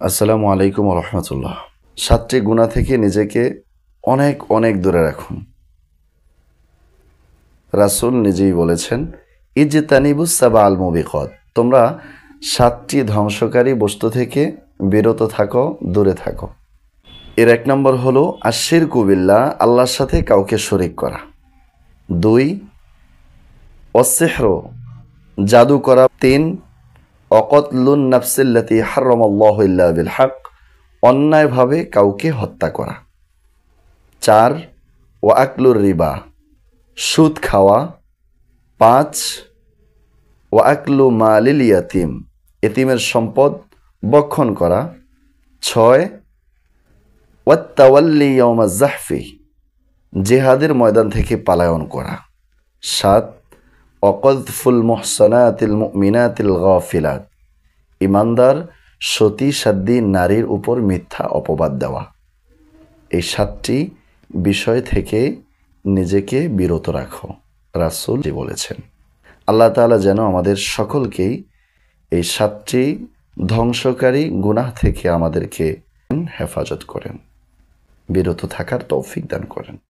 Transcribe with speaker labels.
Speaker 1: আসসালামু আলাইকুম রহমতুল্লাহ। 7টি গুনাহ থেকে নিজেকে অনেক অনেক দূরে রাখুন। রাসূল নিজেই বলেছেন, ইজতানিবুস সাবআল মুবিকাত, তোমরা 7টি ধ্বংসকারী বস্তু থেকে বিরত থাকো, দূরে থাকো। এর 1 নম্বর হলো আশিরকু বিল্লাহ, আল্লাহর সাথে কাউকে শরীক করা। 2, অসসিহরু, জাদু করা। 3, অকতলুন নাফসিল্লাতি হারামাল্লাহু ইল্লা বিল হক, অন্যায়ভাবে কাউকে হত্যা করা। 4, ওয়াকলুর রিবা, সুদ খাওয়া। 5, ওয়াকলু মালিল ইয়াতিম, এতিমের সম্পদ বক্ষণ করা। 6, ওয়াত্তাওয়াল্লি ইয়াউমাজ জাহফি, জিহাদের ময়দান থেকে পালায়ন করা। 7, অকযফুল মুহসানাতিল মুমিনাতিল গাফিলাত, ইমানদার সতী সাধ্বী নারীর উপর মিথ্যা অপবাদ দেওয়া। এই 7টি বিষয় থেকে নিজেকে বিরত রাখো, রাসূল বলেছেন। আল্লাহ তাআলা যেন আমাদের সকলকেই এই 7টি ধ্বংসকারী গুনাহ থেকে আমাদেরকে হেফাজত করেন, বিরত থাকার তৌফিক দান করেন।